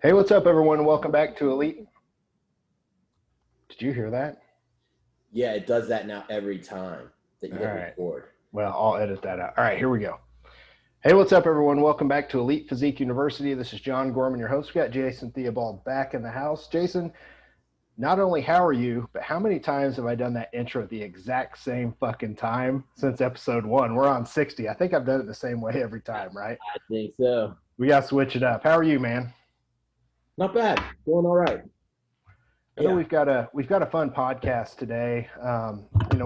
Hey, what's up, everyone? Welcome back to Elite. Did you hear that? Yeah, it does that now every time that you All hit right. record. Well, I'll edit that out. All right, here we go. Hey, what's up, everyone? Welcome back to Elite Physique University. This is John Gorman, your host. We got Jason Theobald back in the house. Jason, not only how are you, but how many times have I done that intro at the exact same fucking time since episode 1? We're on 60. I think I've done it the same way every time, right? I think so. We got to switch it up. How are you, man? Not bad. Doing all right. I know Yeah. we've got a fun podcast today.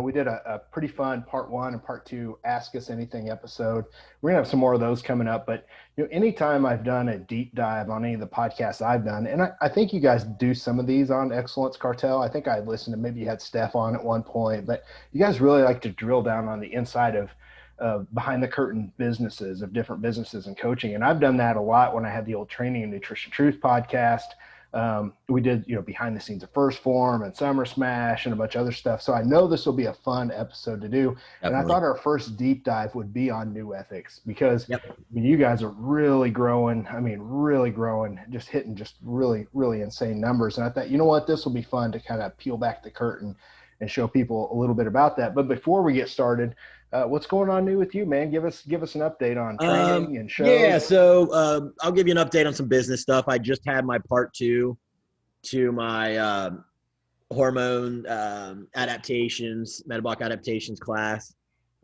We did a pretty fun part 1 and part 2 Ask Us Anything episode. We're gonna have some more of those coming up. But anytime I've done a deep dive on any of the podcasts I've done, and I think you guys do some of these on Excellence Cartel. I think I listened to, maybe you had Steph on at one point, but you guys really like to drill down on the inside of behind the curtain businesses of different businesses and coaching. And I've done that a lot when I had the old Training and Nutrition Truth podcast. We did, behind the scenes of First Form and Summer Smash and a bunch of other stuff. So I know this will be a fun episode to do. Definitely. And I thought our first deep dive would be on NuEthix because Yep. you guys are really growing. Really growing, just hitting just really, really insane numbers. And I thought, you know what, this will be fun to kind of peel back the curtain and show people a little bit about that. But before we get started, what's going on new with you, man? Give us an update on training and shows. Yeah, so I'll give you an update on some business stuff. I just had my part 2 to my hormone adaptations, metabolic adaptations class.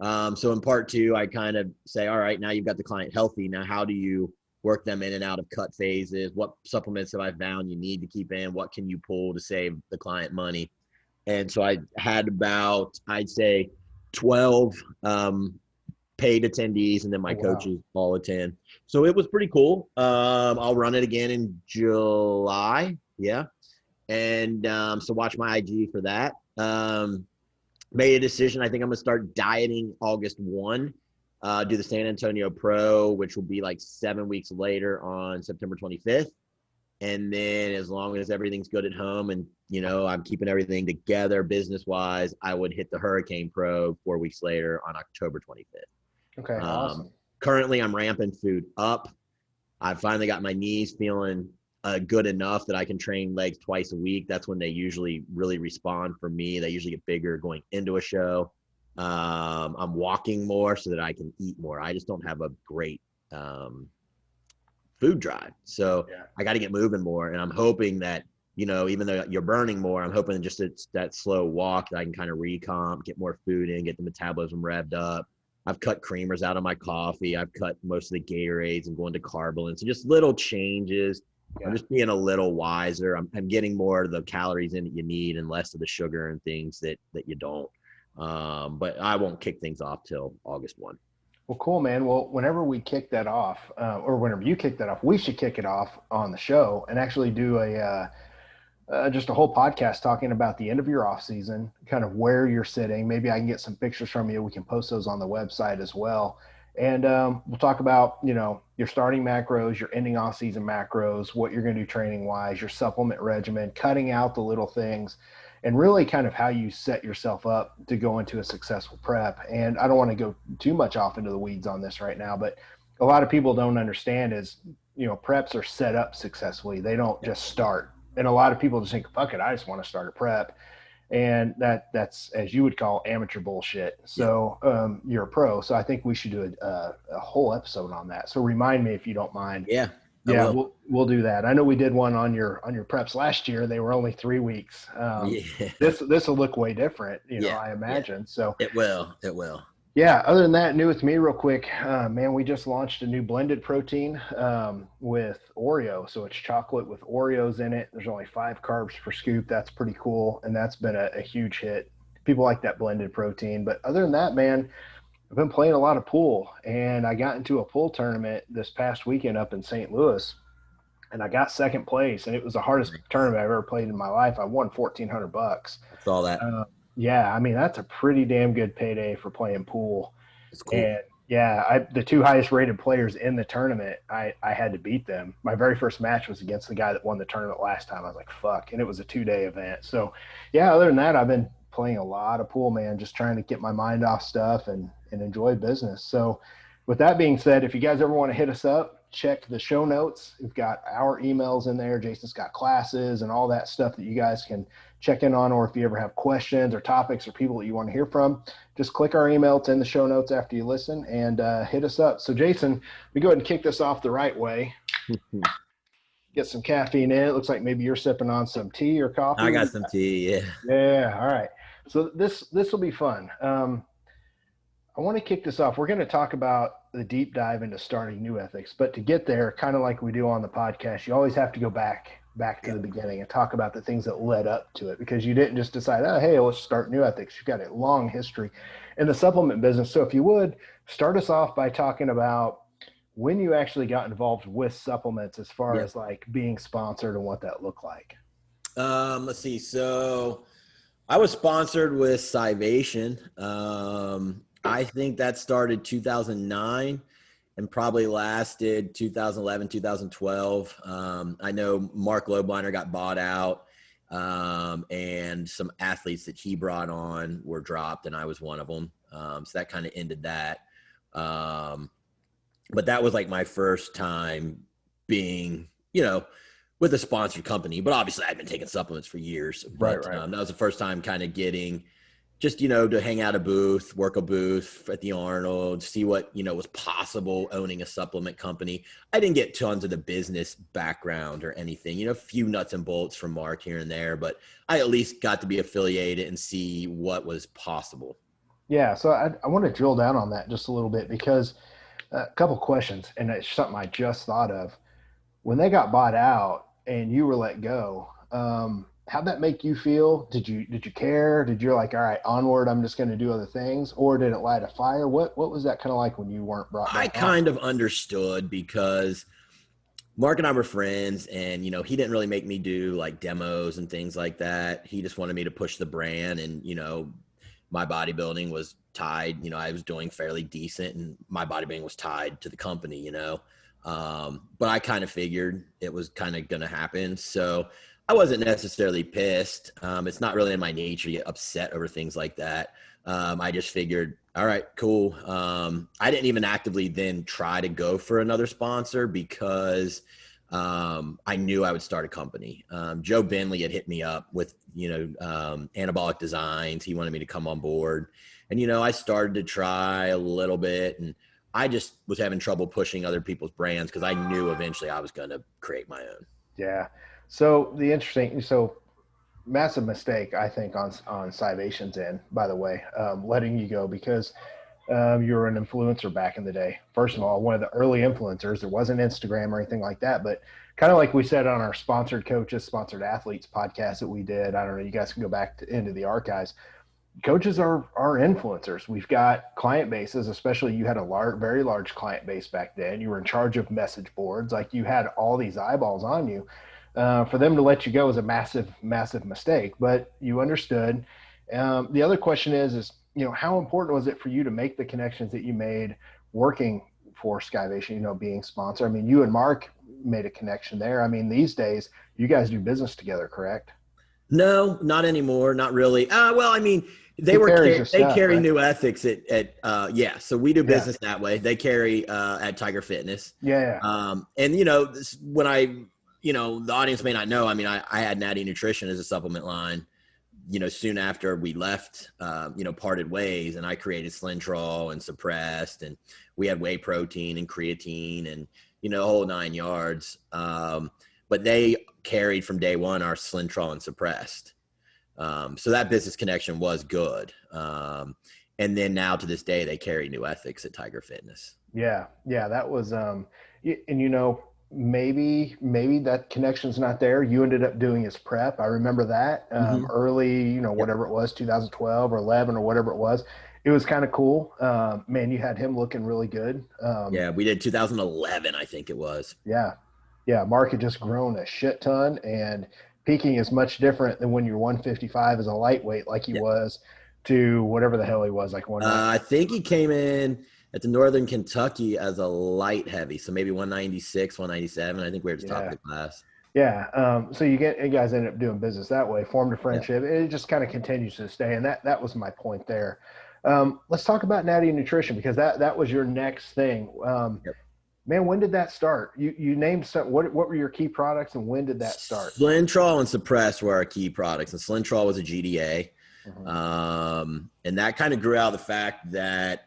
So in part 2, I kind of say, all right, now you've got the client healthy. Now, how do you work them in and out of cut phases? What supplements have I found you need to keep in? What can you pull to save the client money? And so I had about, I'd say, 12 paid attendees, and then my coaches all attend. So it was pretty cool. I'll run it again in July. Yeah. And so watch my IG for that. Made a decision. I think I'm going to start dieting August 1. Do the San Antonio Pro, which will be like 7 weeks later on September 25th. And then as long as everything's good at home and, I'm keeping everything together business-wise, I would hit the Hurricane Pro 4 weeks later on October 25th. Okay, awesome. Currently, I'm ramping food up. I've finally got my knees feeling good enough that I can train legs twice a week. That's when they usually really respond for me. They usually get bigger going into a show. I'm walking more so that I can eat more. I just don't have a great food drive. So yeah. I got to get moving more. And I'm hoping that, even though you're burning more, I'm hoping just it's that slow walk that I can kind of recomp, get more food in, get the metabolism revved up. I've cut creamers out of my coffee. I've cut most of the Gatorades and going to Carbolants. So just little changes. Yeah. I'm just being a little wiser. I'm getting more of the calories in that you need and less of the sugar and things that you don't. But I won't kick things off till August 1. Well, cool, man. Well, whenever we kick that off, or whenever you kick that off, we should kick it off on the show and actually do just a whole podcast talking about the end of your off season, kind of where you're sitting. Maybe I can get some pictures from you. We can post those on the website as well. And we'll talk about, your starting macros, your ending off season macros, what you're going to do training wise, your supplement regimen, cutting out the little things, and really kind of how you set yourself up to go into a successful prep. And I don't want to go too much off into the weeds on this right now, but a lot of people don't understand is, preps are set up successfully. They don't just start. And a lot of people just think, fuck it, I just want to start a prep. And that's, as you would call, amateur bullshit. So you're a pro. So I think we should do a whole episode on that. So remind me if you don't mind. Yeah. We'll do that. I know we did one on your preps last year. They were only 3 weeks. This will look way different, I imagine. Yeah. So it will. Yeah. Other than that, new with me real quick, man, we just launched a new blended protein with Oreo. So it's chocolate with Oreos in it. There's only 5 carbs per scoop. That's pretty cool. And that's been a huge hit. People like that blended protein. But other than that, man, I've been playing a lot of pool, and I got into a pool tournament this past weekend up in St. Louis, and I got second place, and it was the hardest tournament I've ever played in my life. I won $1,400. I saw that. Yeah, that's a pretty damn good payday for playing pool. It's cool. And yeah, the 2 highest rated players in the tournament, I had to beat them. My very first match was against the guy that won the tournament last time. I was like, fuck. And it was a 2-day event. So yeah, other than that, I've been playing a lot of pool, man, just trying to get my mind off stuff and enjoy business. So with that being said, if you guys ever want to hit us up, check the show notes. We've got our emails in there. Jason's got classes and all that stuff that you guys can check in on, or if you ever have questions or topics or people that you want to hear from, just click our email. It's in the show notes after you listen, and hit us up. So Jason, we go ahead and kick this off the right way. Get some caffeine in. It looks like maybe you're sipping on some tea or coffee. I got some tea, yeah. Yeah, all right. So this will be fun. I want to kick this off. We're going to talk about the deep dive into starting NuEthix, but to get there, kind of like we do on the podcast, you always have to go back to the beginning and talk about the things that led up to it, because you didn't just decide, oh, hey, let's start NuEthix. You've got a long history in the supplement business. So if you would, start us off by talking about when you actually got involved with supplements, as far as like being sponsored and what that looked like. Let's see. So I was sponsored with Scivation. I think that started 2009 and probably lasted 2011, 2012. I know Mark Lobliner got bought out, and some athletes that he brought on were dropped, and I was one of them. So that kind of ended that. But that was like my first time being, with a sponsored company. But obviously I've been taking supplements for years. But Right. That was the first time kind of getting just, to hang out a booth, work a booth at the Arnold, see what, was possible owning a supplement company. I didn't get tons of the business background or anything, a few nuts and bolts from Mark here and there, but I at least got to be affiliated and see what was possible. Yeah. So I want to drill down on that just a little bit, because a couple questions, and it's something I just thought of. When they got bought out and you were let go, how'd that make you feel? Did you care? Did you like, all right, onward, I'm just going to do other things? Or did it light a fire? What was that kind of like when you weren't brought back? I kind of understood, because Mark and I were friends, and, he didn't really make me do like demos and things like that. He just wanted me to push the brand, and, my bodybuilding was tied, I was doing fairly decent, and my bodybuilding was tied to the company, but I kind of figured it was kind of going to happen. So I wasn't necessarily pissed. It's not really in my nature to get upset over things like that. I just figured, all right, cool. I didn't even actively then try to go for another sponsor, because I knew I would start a company. Joe Bentley had hit me up with, Anabolic Designs. He wanted me to come on board. And, I started to try a little bit, and I just was having trouble pushing other people's brands, because I knew eventually I was going to create my own. Yeah. So massive mistake, I think, on Scivation's end, by the way, letting you go, because you were an influencer back in the day. First of all, one of the early influencers. There wasn't Instagram or anything like that, but kind of like we said on our sponsored coaches, sponsored athletes podcast that we did. I don't know, you guys can go back into the archives. Coaches are influencers. We've got client bases, especially you had a very large client base back then. You were in charge of message boards. Like, you had all these eyeballs on you. For them to let you go is a massive, massive mistake, but you understood. The other question is, how important was it for you to make the connections that you made working for Scivation, being sponsored? I mean, you and Mark made a connection there. I mean, these days you guys do business together, correct? No, not anymore. Not really. Well, I mean, they carry NuEthix at so we do business that way. They carry at Tiger Fitness. Yeah. And when the audience may not know, I mean, I had Natty Nutrition as a supplement line, soon after we left, parted ways, and I created Slintrol and Suppressed, and we had whey protein and creatine and, the whole 9 yards. But they carried from day one our Slintrol and Suppressed. So that business connection was good. And then now to this day, they carry NuEthix at Tiger Fitness. Yeah. That was, and maybe that connection's not there. You ended up doing his prep. I remember that early, whatever it was, 2012 or 11 or whatever it was. It was kind of cool. Man, you had him looking really good. We did 2011, I think it was. Yeah. Mark had just grown a shit ton, and peaking is much different than when you're 155 as a lightweight, like he was, to whatever the hell he was, like 190. I think he came in at the Northern Kentucky as a light heavy, so maybe 196, 197. I think we were at the top of the class. Yeah. So you guys end up doing business that way, formed a friendship. It just kind of continues to stay, and that was my point there. Let's talk about Natty Nutrition, because that was your next thing. Man, when did that start? You named some. What were your key products, and when did that start? Slintrol and Suppress were our key products, and Slintrol was a GDA. Mm-hmm. And that kind of grew out of the fact that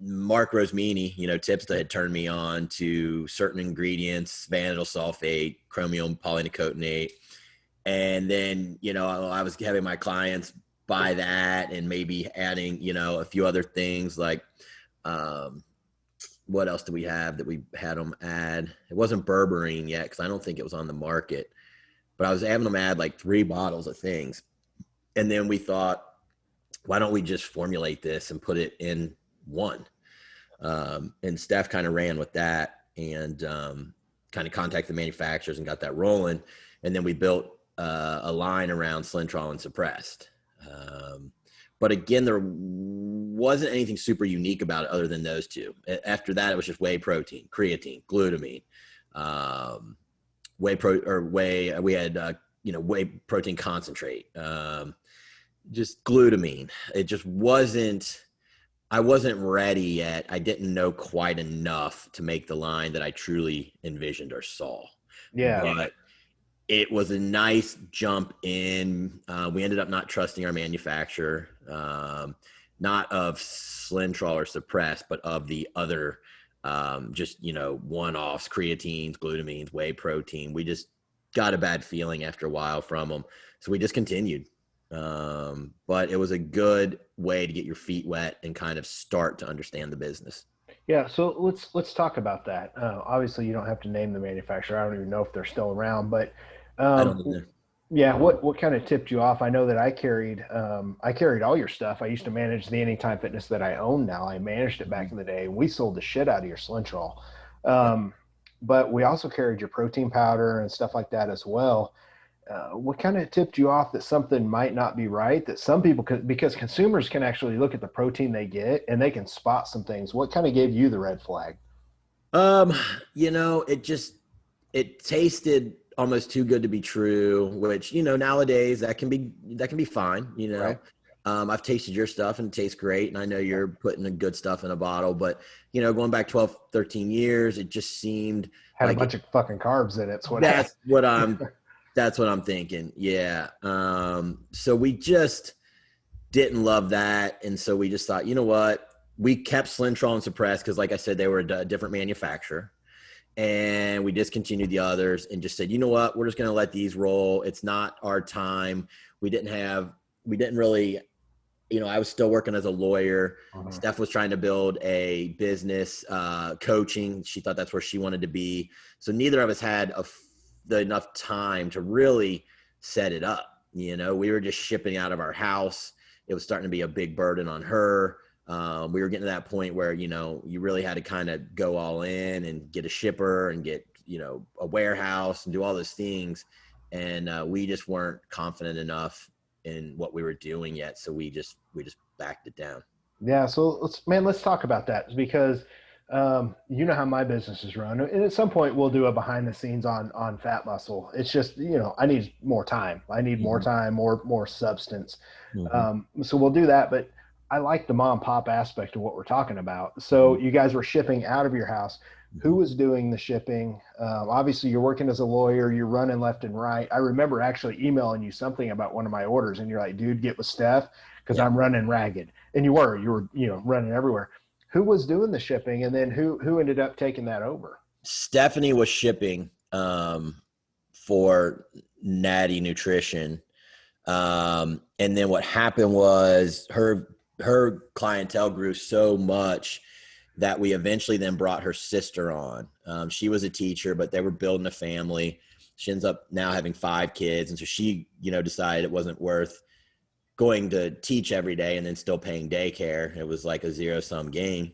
Mark Rosemini, Tipsta had turned me on to certain ingredients, vanadyl sulfate, chromium polynicotinate. And then, I was having my clients buy that and maybe adding, a few other things like, what else do we have that we had them add? It wasn't berberine yet because I don't think it was on the market, but I was having them add like 3 bottles of things. And then we thought, why don't we just formulate this and put it in one? And Steph kind of ran with that and kind of contacted the manufacturers and got that rolling. And then we built a line around Slintrol and Suppressed. But again, there wasn't anything super unique about it other than those two. After that, it was just whey protein, creatine, glutamine, we had whey protein concentrate, just glutamine. It just wasn't. I wasn't ready yet. I didn't know quite enough to make the line that I truly envisioned or saw. Yeah. But it was a nice jump in. We ended up not trusting our manufacturer, not of Slintrol or Suppress, but of the other, one-offs, creatines, glutamines, whey protein. We just got a bad feeling after a while from them. So we discontinued. But it was a good way to get your feet wet and kind of start to understand the business. Yeah, so let's talk about that. Obviously, you don't have to name the manufacturer. I don't even know if they're still around, but I don't either. yeah, what kind of tipped you off? I know that I carried all your stuff. I used to manage the Anytime Fitness that I own now. I managed it back in the day, and we sold the shit out of your Slintrol. But we also carried your protein powder and stuff like that as well. What kind of tipped you off that something might not be right, that some people could, because consumers can actually look at the protein they get and they can spot some things. What kind of gave you the red flag? It tasted almost too good to be true, which, nowadays that can be fine, Right. I've tasted your stuff and it tastes great. And I know you're putting the good stuff in a bottle, but going back 12, 13 years, it just seemed Had like a bunch of fucking carbs in it. That's what I'm thinking. Yeah. So we just didn't love that. And so we just thought, you know what? We kept Slintrol and Suppressed because, like I said, they were a different manufacturer. And we discontinued the others and just said, you know what? We're just going to let these roll. It's not our time. We didn't really, I was still working as a lawyer. Uh-huh. Steph was trying to build a business, coaching. She thought that's where she wanted to be. So neither of us had enough time to really set it up. We were just shipping out of our house. It was starting to be a big burden on her. We were getting to that point where, you really had to kind of go all in and get a shipper and get, a warehouse and do all those things. And we just weren't confident enough in what we were doing yet. So we just backed it down. Yeah. So let's talk about that because you know how my business is run. And at some point we'll do a behind the scenes on Fat Muscle. It's just, I need more time. I need more time, more substance. So we'll do that. But I like the mom and pop aspect of what we're talking about. So you guys were shipping out of your house. Who was doing the shipping? Obviously you're working as a lawyer, you're running left and right. I remember actually emailing you something about one of my orders and you're like, dude, get with Steph because I'm running ragged. And you were running everywhere. Who was doing the shipping, and then who ended up taking that over? Stephanie was shipping for Natty Nutrition. And then what happened was her clientele grew so much that we eventually then brought her sister on. She was a teacher, but they were building a family. She ends up now having 5 kids. And so she, decided it wasn't worth going to teach every day and then still paying daycare. It was like a zero-sum game.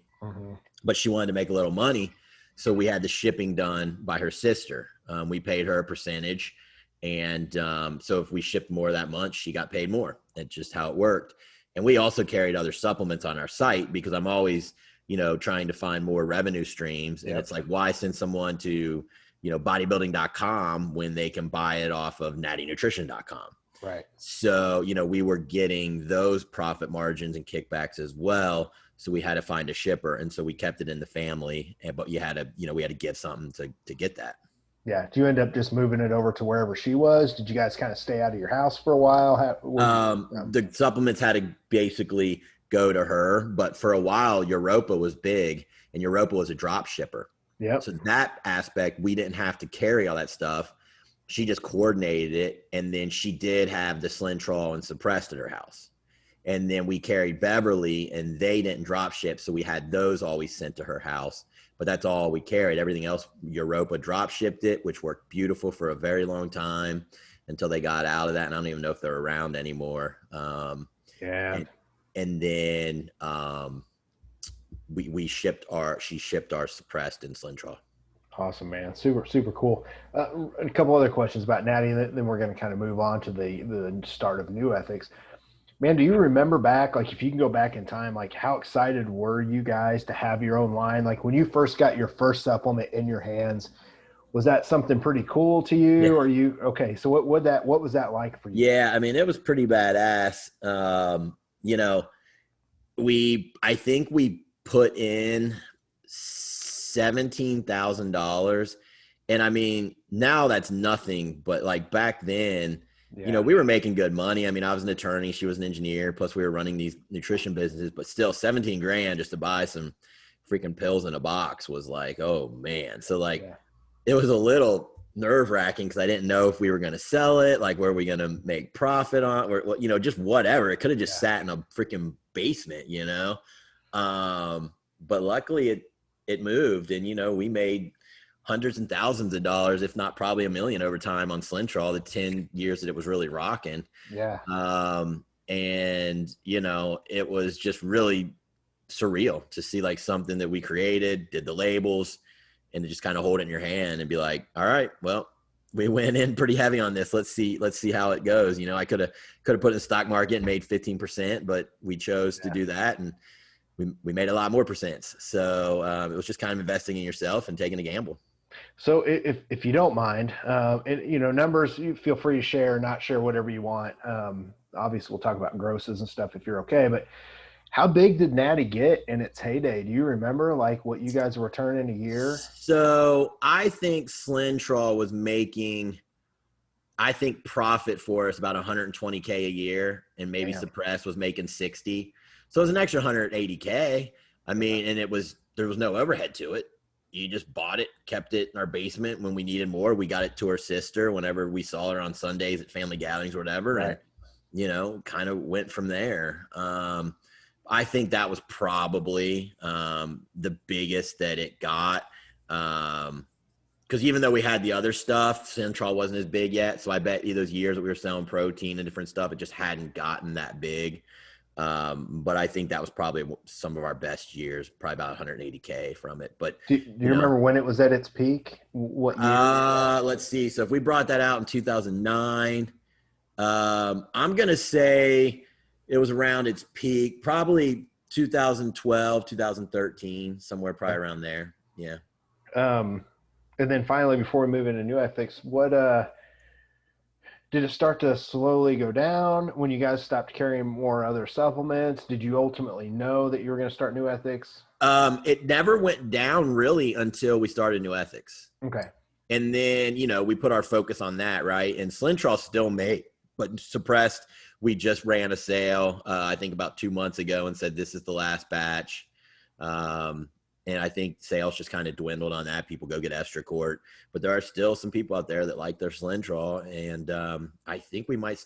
But she wanted to make a little money. So we had the shipping done by her sister. We paid her a percentage. And so if we shipped more that month, she got paid more. That's just how it worked. And we also carried other supplements on our site because I'm always, trying to find more revenue streams. And it's like, why send someone to, bodybuilding.com when they can buy it off of nattynutrition.com? Right. So, we were getting those profit margins and kickbacks as well. So we had to find a shipper. And so we kept it in the family, but we had to give something to get that. Yeah. Do you end up just moving it over to wherever she was? Did you guys kind of stay out of your house for a while? The supplements had to basically go to her, but for a while, Europa was big, and Europa was a drop shipper. Yep. So that aspect, we didn't have to carry all that stuff. She just coordinated it, and then she did have the Slintrol and Suppressed at her house. And then we carried Beverly, and they didn't drop ship, so we had those always sent to her house. But that's all we carried. Everything else, Europa drop shipped it, which worked beautiful for a very long time until they got out of that. And I don't even know if they're around anymore. Yeah. And then she shipped our Suppressed and Slintrol. Awesome, man. Super, super cool. A couple other questions about Natty, and then we're going to kind of move on to the start of NuEthix. Man, do you remember back, like if you can go back in time, like how excited were you guys to have your own line? Like when you first got your first supplement in your hands, was that something pretty cool to you? Yeah. Or okay, so what was that like for you? Yeah, I mean, it was pretty badass. I think we put in $17,000. And I mean, now that's nothing, but like back then, we were making good money. I mean, I was an attorney, she was an engineer, plus we were running these nutrition businesses, but still 17 grand just to buy some freaking pills in a box was like, oh man. So it was a little nerve wracking because I didn't know if we were going to sell it. Like, were we going to make profit on, or, just whatever. It could have just sat in a freaking basement, but luckily it moved, and, we made hundreds and thousands of dollars, if not probably $1 million over time on Slintrol, the 10 years that it was really rocking. Yeah. And, it was just really surreal to see like something that we created, did the labels, and to just kind of hold it in your hand and be like, all right, well, we went in pretty heavy on this. Let's see how it goes. I could have put it in the stock market and made 15%, but we chose to do that. And we made a lot more percents. So it was just kind of investing in yourself and taking a gamble. So if you don't mind, numbers, you feel free to share, not share, whatever you want. Obviously we'll talk about grosses and stuff if you're okay, but how big did Natty get in its heyday? Do you remember like what you guys were turning a year? So I think Slintrol was making, profit for us about 120K a year, and maybe Suppressed was making 60. So it was an extra 180K. I mean, and there was no overhead to it. You just bought it, kept it in our basement. When we needed more, we got it to her sister whenever we saw her on Sundays at family gatherings or whatever. Right. And, kind of went from there. I think that was probably the biggest that it got. Because even though we had the other stuff, Slintrol wasn't as big yet. So I bet those years that we were selling protein and different stuff, it just hadn't gotten that big. But I think that was probably some of our best years, probably about 180K from it. But do you remember when it was at its peak? What year? Let's see. So if we brought that out in 2009, I'm going to say it was around its peak, probably 2012, 2013, somewhere probably around there. Yeah. And then finally, before we move into NuEthix, what did it start to slowly go down when you guys stopped carrying more other supplements? Did you ultimately know that you were going to start NuEthix? It never went down really until we started NuEthix. Okay. And then, we put our focus on that, right? And Slintrol still made, but Suppressed, we just ran a sale, I think about 2 months ago, and said this is the last batch. And I think sales just kind of dwindled on that. People go get Estracort, but there are still some people out there that like their Slintrol, and I think we might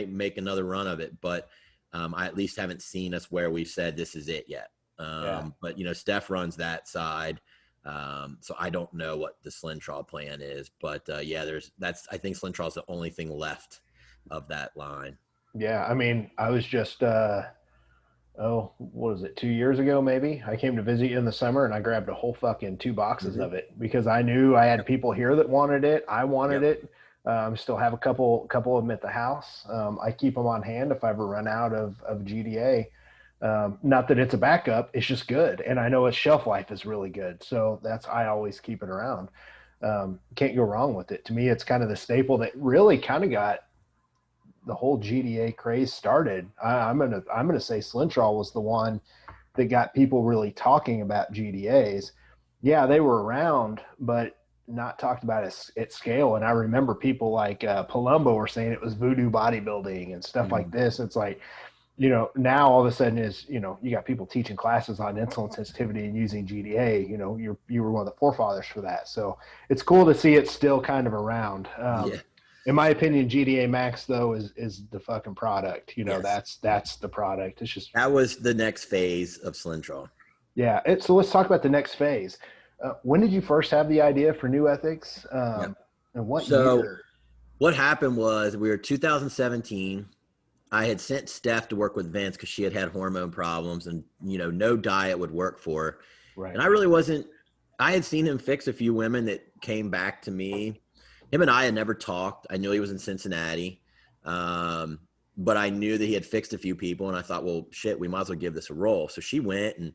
make another run of it, but I at least haven't seen us where we've said this is it yet. But Steph runs that side, so I don't know what the Slintrol plan is, but I think Slintrol is the only thing left of that line. Yeah, I mean, I was just what was it, 2 years ago maybe? I came to visit you in the summer, and I grabbed a whole fucking 2 boxes of it because I knew I had people here that wanted it. I wanted it. Still have a couple of them at the house. I keep them on hand if I ever run out of GDA. Not that it's a backup, it's just good, and I know its shelf life is really good, so I always keep it around. Can't go wrong with it. To me, it's kind of the staple that really kind of got the whole GDA craze started. I'm gonna say Slintrol was the one that got people really talking about GDAs. Yeah, they were around, but not talked about at scale. And I remember people like Palumbo were saying it was voodoo bodybuilding and stuff like this. It's like, now all of a sudden you got people teaching classes on insulin sensitivity and using GDA. You were one of the forefathers for that. So it's cool to see it still kind of around. Yeah. In my opinion, GDA Max though is the fucking product. Yes. That's the product. It's just That was the next phase of Slintrol. yeah. So let's talk about the next phase. When did you first have the idea for NuEthix? And what year? What happened was we were 2017. I had sent Steph to work with Vince because she had hormone problems and, no diet would work for her. Right. And I had seen him fix a few women that came back to me. Him and I had never talked. I knew he was in Cincinnati. But I knew that he had fixed a few people and I thought, well, shit, we might as well give this a roll. So she went and,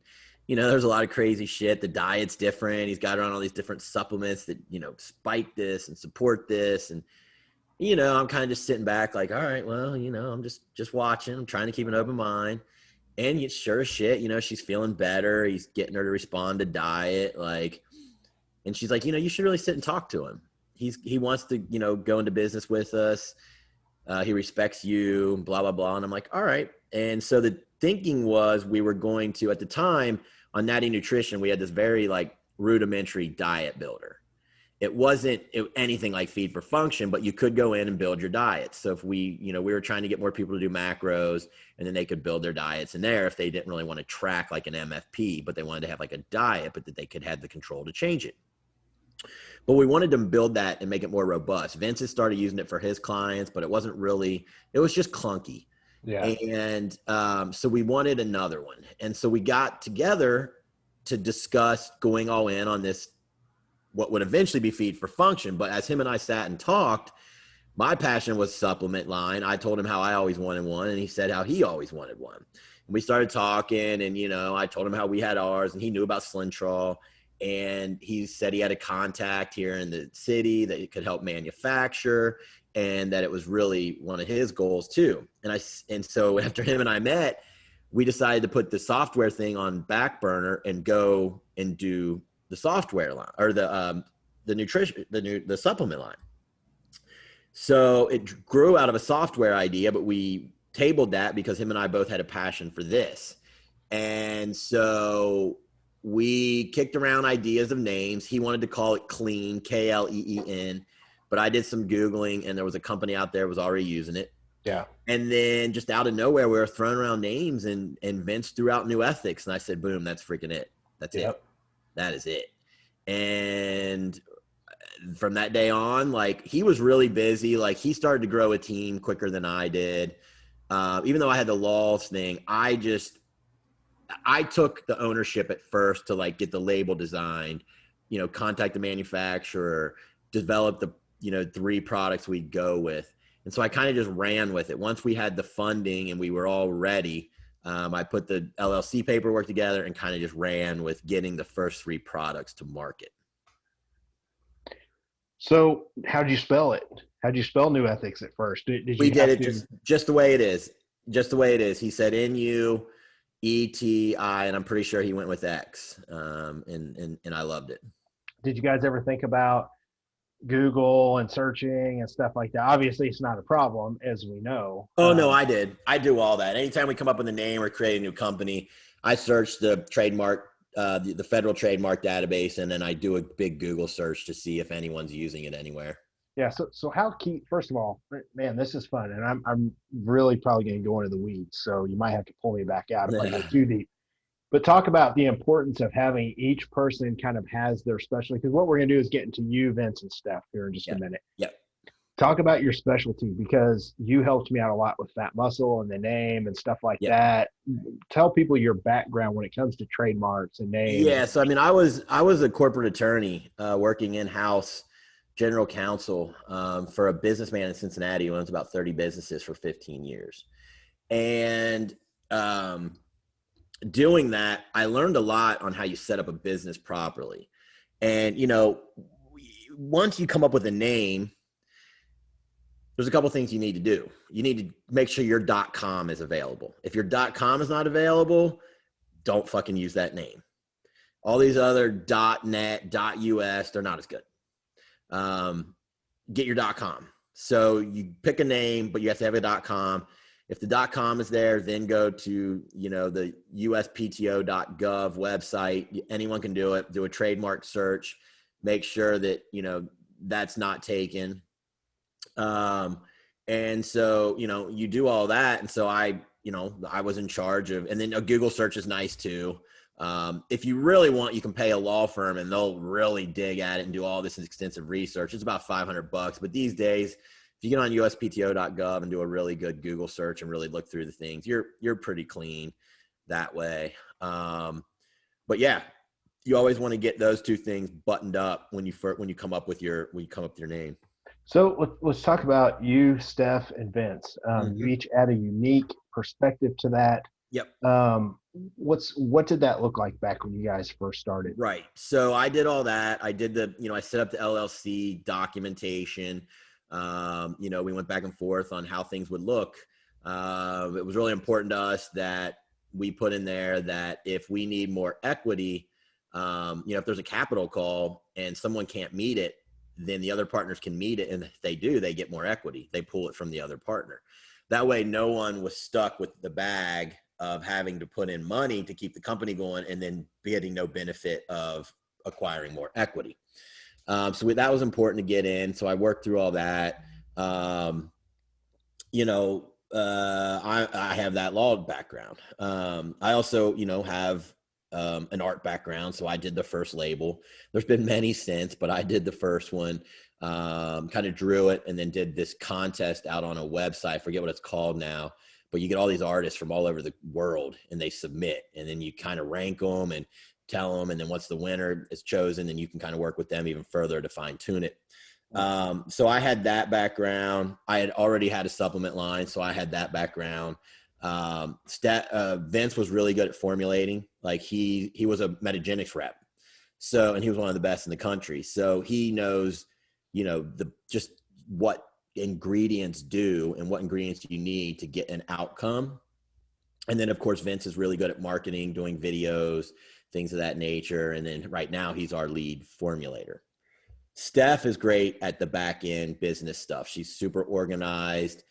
there's a lot of crazy shit. The diet's different. He's got her on all these different supplements that, spike this and support this. And, I'm kind of just sitting back like, all right, well, I'm just watching. I'm trying to keep an open mind. And sure as shit, she's feeling better. He's getting her to respond to diet. And she's like, you should really sit and talk to him. He wants to, go into business with us. He respects you, blah, blah, blah. And I'm like, all right. And so the thinking was we were going to, at the time on Natty Nutrition, we had this very rudimentary diet builder. It wasn't anything like Feed for Function, but you could go in and build your diet. So if we were trying to get more people to do macros and then they could build their diets in there if they didn't really want to track like an MFP, but they wanted to have like a diet, but that they could have the control to change it. But we wanted to build that and make it more robust. Vince has started using it for his clients, but it was just clunky. Yeah. And so we wanted another one. And so we got together to discuss going all in on this, what would eventually be Feed for Function. But as him and I sat and talked, my passion was supplement line. I told him how I always wanted one, and he said how he always wanted one. And we started talking, and, I told him how we had ours, and he knew about Slintrol. And he said he had a contact here in the city that it could help manufacture and that it was really one of his goals too. And so after him and I met, we decided to put the software thing on back burner and go and do the software line or the nutrition, the supplement line. So it grew out of a software idea, but we tabled that because him and I both had a passion for this. And so we kicked around ideas of names. He wanted to call it Clean, Kleen, but I did some Googling and there was a company out there that was already using it. Yeah. And then just out of nowhere, we were throwing around names and Vince threw out NuEthix. And I said, boom, that's freaking it. That's it. That is it. And from that day on, he was really busy. He started to grow a team quicker than I did. Even though I had the laws thing, I took the ownership at first to get the label designed, contact the manufacturer, develop the, 3 products we'd go with. And so I kind of just ran with it. Once we had the funding and we were all ready, I put the LLC paperwork together and kind of just ran with getting the first 3 products to market. So how'd you spell it? How'd you spell NuEthix at first? We did it just the way it is. Just the way it is. He said NuETI, and I'm pretty sure he went with X. And I loved it. Did you guys ever think about Google and searching and stuff like that? Obviously it's not a problem, as we know. Oh no, I did. I do all that. Anytime we come up with a name or create a new company, I search the trademark, the federal trademark database, and then I do a big Google search to see if anyone's using it anywhere. Yeah. So how key, first of all, man, this is fun. And I'm really probably going to go into the weeds. So you might have to pull me back out if I go too deep. But talk about the importance of having each person kind of has their specialty. Because what we're going to do is get into you, Vince, and Steph here in just a minute. Yep. Talk about your specialty, because you helped me out a lot with Fat Muscle and the name and stuff like that. Tell people your background when it comes to trademarks and names. Yeah. So, I was a corporate attorney working in-house general counsel for a businessman in Cincinnati who owns about 30 businesses for 15 years. And doing that, I learned a lot on how you set up a business properly. And, once you come up with a name, there's a couple things you need to do. You need to make sure your .com is available. If your .com is not available, don't fucking use that name. All these other .net, .us, they're not as good. Get your .com. So you pick a name, but you have to have a .com. If the .com is there, then go to, the uspto.gov website. Anyone can do it. Do a trademark search. Make sure that, that's not taken. And so, you do all that. And so I was in charge of, and then a Google search is nice too. If you really want, you can pay a law firm and they'll really dig at it and do all this extensive research. It's about $500, but these days, if you get on uspto.gov and do a really good Google search and really look through the things, you're pretty clean that way. But yeah, you always want to get those two things buttoned up when you come up with your name. So let's talk about you, Steph, and Vince. You each add a unique perspective to that. Yep. What did that look like back when you guys first started? Right. So I did all that. I did I set up the LLC documentation. We went back and forth on how things would look. It was really important to us that we put in there that if we need more equity, if there's a capital call and someone can't meet it, then the other partners can meet it. And if they do, they get more equity. They pull it from the other partner. That way, no one was stuck with the bag of having to put in money to keep the company going and then getting no benefit of acquiring more equity. So that was important to get in. So I worked through all that. I have that law background. I also, have an art background. So I did the first label. There's been many since, but I did the first one, kind of drew it and then did this contest out on a website. I forget what it's called now, but you get all these artists from all over the world and they submit, and then you kind of rank them and tell them. And then once the winner is chosen, then you can kind of work with them even further to fine tune it. So I had that background. I had already had a supplement line. So I had that background. Vince was really good at formulating. Like he was a Metagenics rep. So, and he was one of the best in the country. So he knows, just what ingredients do and what ingredients you need to get an outcome. And then of course, Vince is really good at marketing, doing videos, things of that nature. And then right now he's our lead formulator. Steph is great at the back end business stuff. She's super organized.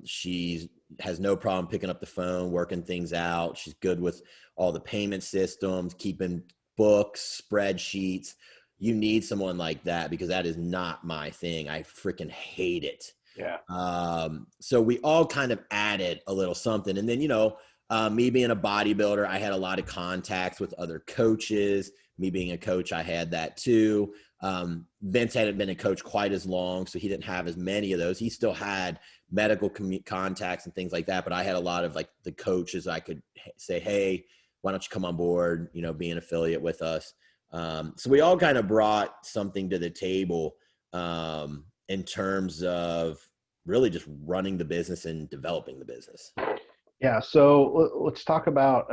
She has no problem picking up the phone, working things out. She's good with all the payment systems, keeping books, spreadsheets. You need someone like that because that is not my thing. I freaking hate it. Yeah. So we all kind of added a little something. And then, me being a bodybuilder, I had a lot of contacts with other coaches. Me being a coach, I had that too. Vince hadn't been a coach quite as long, so he didn't have as many of those. He still had medical contacts and things like that, but I had a lot of like the coaches I could say, hey, why don't you come on board, be an affiliate with us. So we all kind of brought something to the table in terms of really just running the business and developing the business. Yeah. So let's talk about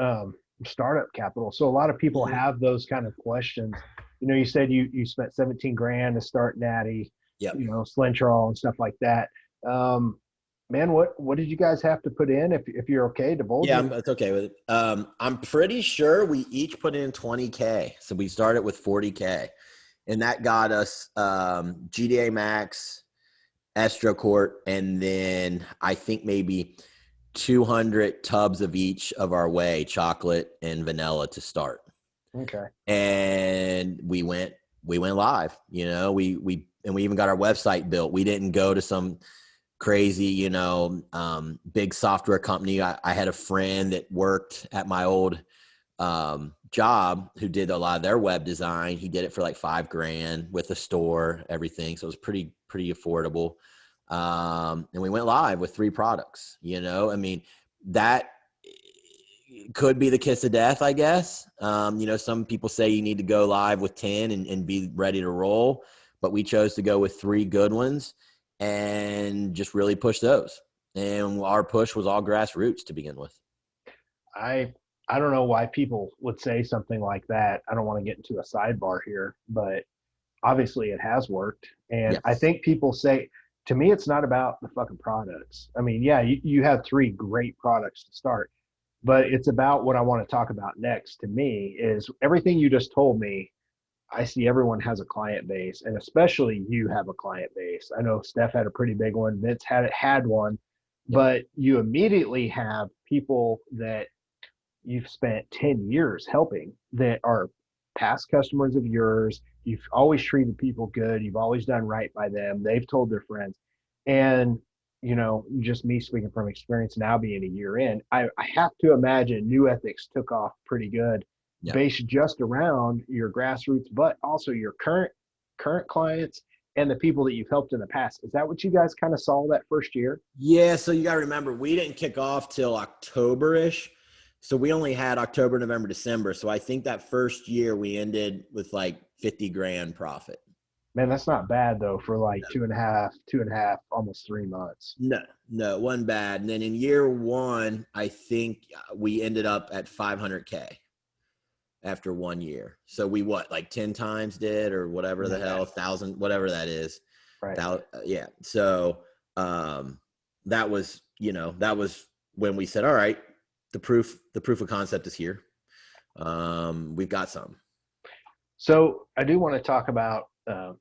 startup capital. So a lot of people have those kind of questions. You said you spent 17 grand to start Natty, yep. Slentrol and stuff like that. Man, what did you guys have to put in if you're okay divulging? Yeah, it's okay with it. I'm pretty sure we each put in $20K. So we started with $40K, and that got us GDA Max, Estrocort, and then I think maybe 200 tubs of each of our whey, chocolate and vanilla to start. Okay. And we went live, we even got our website built. We didn't go to some crazy, big software company. I had a friend that worked at my old job who did a lot of their web design. He did it for like $5,000 with a store, everything. So it was pretty affordable. And we went live with 3 products, that could be the kiss of death, I guess. Some people say you need to go live with 10 and be ready to roll, but we chose to go with 3 good ones and just really push those. And our push was all grassroots to begin with. I don't know why people would say something like that. I don't want to get into a sidebar here, but obviously it has worked. And yes. I think people say, to me, it's not about the fucking products. I mean, yeah, you have 3 great products to start. But it's about what I want to talk about next. To me, is everything you just told me. I see everyone has a client base, and especially you have a client base. I know Steph had a pretty big one. Vince had one, Yep. but you immediately have people that you've spent 10 years helping that are past customers of yours. You've always treated people good. You've always done right by them. They've told their friends. And, just me speaking from experience now being a year in, I have to imagine NuEthix took off pretty good Yep. based just around your grassroots, but also your current clients and the people that you've helped in the past. Is that what you guys kind of saw that first year? Yeah. So you got to remember, we didn't kick off till October-ish. So we only had October, November, December. So I think that first year we ended with like 50 grand profit. Man, that's not bad though for like two and a half, almost 3 months. No, it wasn't bad. And then in year one, I think we ended up at 500K after 1 year. So we like 10 times did, or whatever the hell, 1,000, whatever that is. Right. Yeah. So that was when we said, all right, the proof of concept is here. We've got some. So I do want to talk about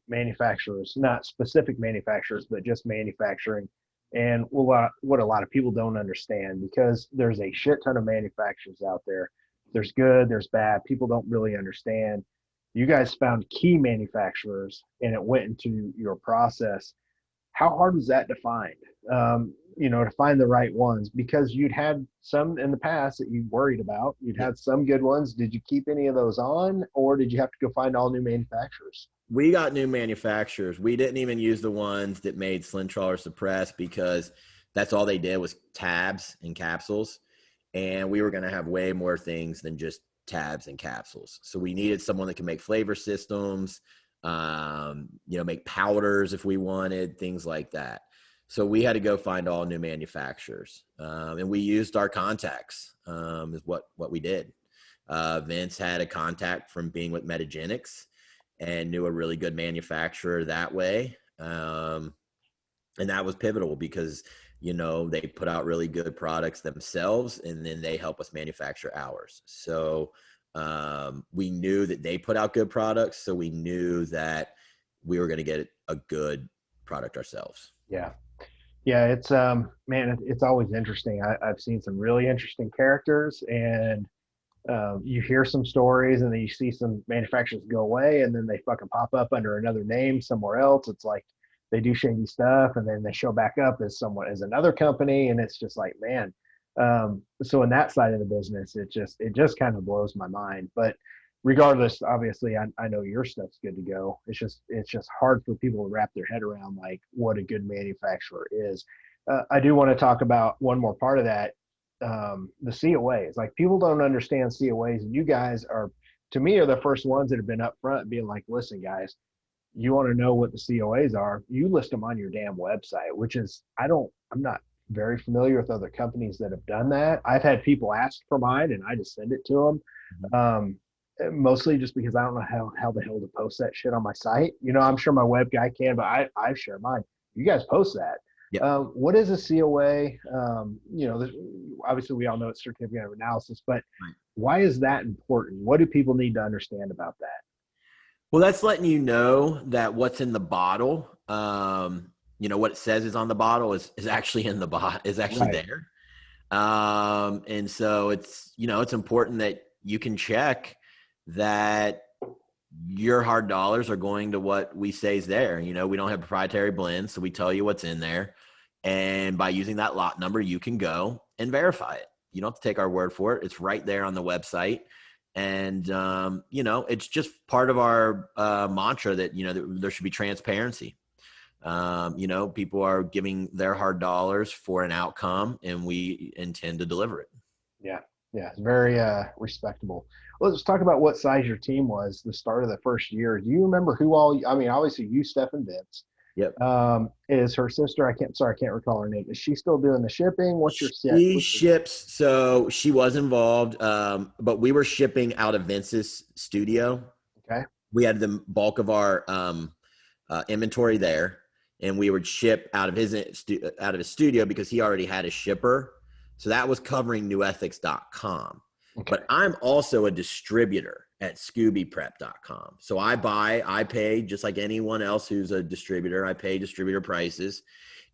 manufacturers, not specific manufacturers, but just manufacturing, and what a lot of people don't understand, because there's a shit ton of manufacturers out there. There's good, there's bad. People don't really understand. You guys found key manufacturers, and it went into your process. How hard was that to find? To find the right ones, because you'd had some in the past that you worried about. You'd had some good ones. Did you keep any of those on, or did you have to go find all new manufacturers? We got new manufacturers. We didn't even use the ones that made Slintraw or Suppress, because that's all they did was tabs and capsules. And we were going to have way more things than just tabs and capsules. So we needed someone that can make flavor systems, make powders if we wanted, things like that. So we had to go find all new manufacturers. And we used our contacts, is what we did. Vince had a contact from being with Metagenics and knew a really good manufacturer that way. And that was pivotal, because, they put out really good products themselves, and then they help us manufacture ours. So we knew that they put out good products. So we knew that we were going to get a good product ourselves. Yeah. Yeah. It's, man, it's always interesting. I've seen some really interesting characters, and you hear some stories, and then you see some manufacturers go away, and then they fucking pop up under another name somewhere else. It's like they do shady stuff, and then they show back up as another company, and it's just like, man. So in that side of the business, it just kind of blows my mind. But regardless, obviously, I know your stuff's good to go. It's just hard for people to wrap their head around like what a good manufacturer is. I do want to talk about one more part of that. The COAs, like, people don't understand COAs, and you guys are, to me, are the first ones that have been up front being like, listen guys, you want to know what the COAs are, you list them on your damn website, which is, I'm not very familiar with other companies that have done that. I've had people ask for mine, and I just send it to them. Mostly just because I don't know how the hell to post that shit on my site. I'm sure my web guy can, but I share mine. You guys post that. Yeah. What is a COA? Obviously we all know it's certificate of analysis, but why is that important? What do people need to understand about that? Well, that's letting you know that what's in the bottle, what it says is on the bottle is actually in the bottle, is actually there. And so it's important that you can check that your hard dollars are going to what we say is there. We don't have proprietary blends, so we tell you what's in there. And by using that lot number, you can go and verify it. You don't have to take our word for it. It's right there on the website. And, it's just part of our mantra that, that there should be transparency. People are giving their hard dollars for an outcome, and we intend to deliver it. Yeah. Yeah. It's very respectable. Well, let's talk about what size your team was the start of the first year. Do you remember who all, obviously you, Steph, and Vince. Yep. Is her sister, I can't recall her name. Is she still doing the shipping? What's your set? She ships. So she was involved, but we were shipping out of Vince's studio. Okay. We had the bulk of our inventory there, and we would ship out of his studio because he already had a shipper. So that was covering NuEthix.com. Okay. But I'm also a distributor at ScoobyPrep.com. So I pay just like anyone else who's a distributor. I pay distributor prices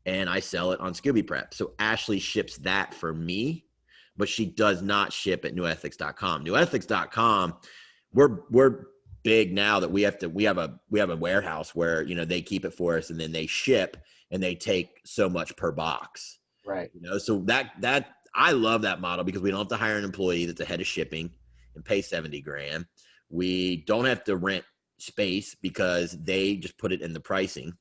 and I sell it on Scooby Prep. So Ashley ships that for me, but she does not ship at NuEthix.com. NuEthix.com, we're big now that we have a warehouse where, you know, they keep it for us and then they ship and they take so much per box. Right. You know, so that I love that model because we don't have to hire an employee that's a head of shipping and pay 70 grand. We don't have to rent space because they just put it in the pricing.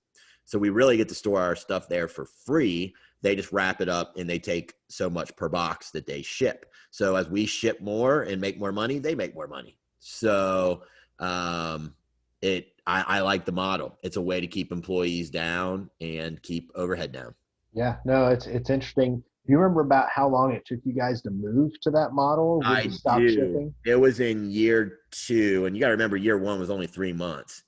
So we really get to store our stuff there for free. They just wrap it up and they take so much per box that they ship. So as we ship more and make more money, they make more money. So I like the model. It's a way to keep employees down and keep overhead down. Yeah, no, it's interesting. Do you remember about how long it took you guys to move to that model? I stop do. shipping? It was in year 2, and you got to remember, year 1 was only 3 months.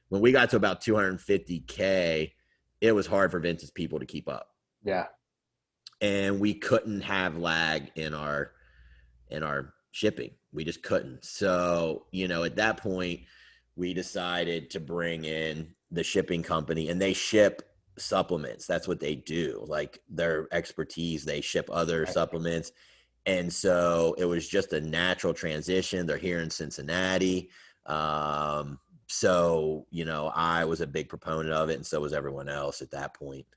When we got to about 250K, it was hard for Vince's people to keep up. Yeah, and we couldn't have lag in our shipping. We just couldn't. So, you know, at that point, we decided to bring in the shipping company, and they ship supplements. That's what they do. Like their expertise, they ship other supplements. And so it was just a natural transition. They're here in Cincinnati. So, you know, I was a big proponent of it, and so was everyone else at that point.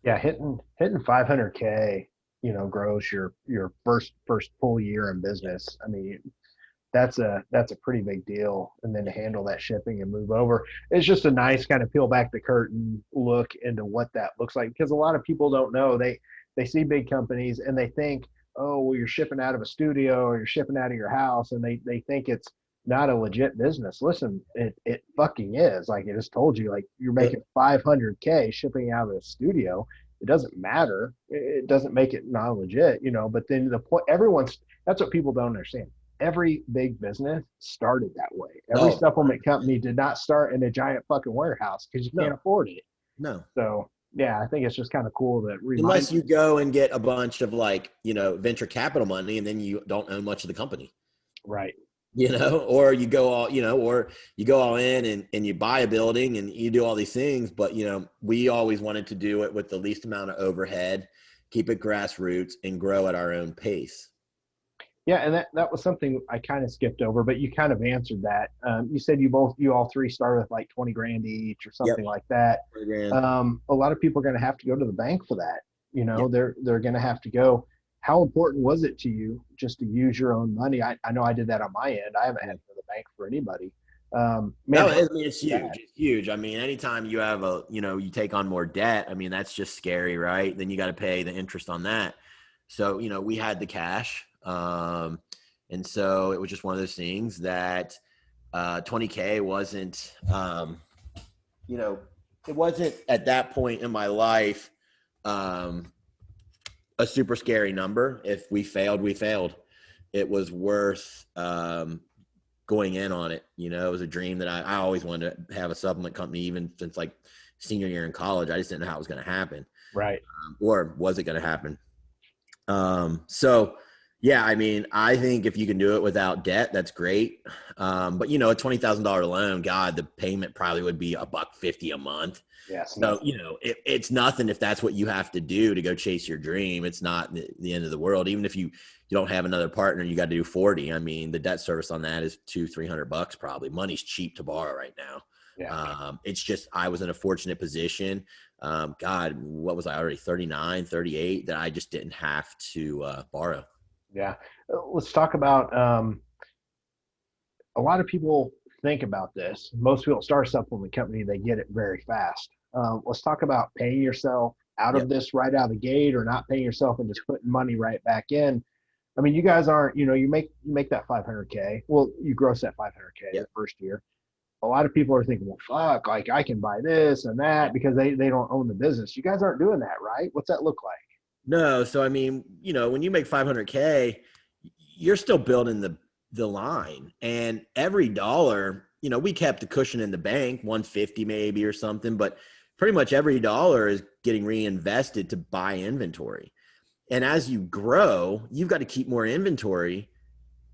Yeah, hitting 500K, you know, gross your first full year in business. I mean, that's a pretty big deal. And then to handle that shipping and move over, it's just a nice kind of peel back the curtain look into what that looks like, because a lot of people don't know. They see big companies and they think, oh, well, you're shipping out of a studio or you're shipping out of your house, and they think it's not a legit business. Listen, it fucking is. Like I just told you, like you're making 500K shipping out of a studio. It doesn't matter. It doesn't make it not legit, you know. But then the point, that's what people don't understand. Every big business started that way. Every supplement company did not start in a giant fucking warehouse because you can't afford it. No. So yeah, I think it's just kind of cool that unless you go and get a bunch of, like, you know, venture capital money and then you don't own much of the company. Right. You know, or you go all, you know, or you go all in and you buy a building and you do all these things. But, you know, we always wanted to do it with the least amount of overhead, keep it grassroots, and grow at our own pace. Yeah, and that was something I kind of skipped over, but you kind of answered that. You said you all three started with like 20 grand each or something like that. A lot of people are going to have to go to the bank for that. You know, they're going to have to go. How important was it to you just to use your own money? I know I did that on my end. I haven't had to go to the bank for anybody. No, it's huge. It's huge. I mean, anytime you have you take on more debt, I mean, that's just scary, right? Then you got to pay the interest on that. So, you know, we had the cash. And so it was just one of those things that 20K wasn't, it wasn't at that point in my life a super scary number. If we failed, we failed. It was worth going in on it. You know, it was a dream that I always wanted to have a supplement company, even since like senior year in college. I just didn't know how it was going to happen. Right. Or was it going to happen? So yeah, I mean, I think if you can do it without debt, that's great. But you know, a $20,000 loan, God, the payment probably would be $150 a month. Yes. So, you know, it's nothing if that's what you have to do to go chase your dream. It's not the end of the world. Even if you don't have another partner, you got to do 40. I mean, the debt service on that is $200-$300 probably. Money's cheap to borrow right now. Yeah. It's just, I was in a fortunate position. God, what was I already 39, 38 that I just didn't have to borrow. Yeah. Let's talk about a lot of people think about this. Most people start a supplement company, they get it very fast. Let's talk about paying yourself out of this right out of the gate, or not paying yourself and just putting money right back in. I mean, you guys aren't, you know, you make that 500K. Well, you gross that 500K the first year. A lot of people are thinking, well, fuck, like I can buy this and that because they don't own the business. You guys aren't doing that, right? What's that look like? No. So, I mean, you know, when you make 500K, you're still building the line, and every dollar, you know, we kept a cushion in the bank, 150 maybe or something, but pretty much every dollar is getting reinvested to buy inventory. And as you grow, you've got to keep more inventory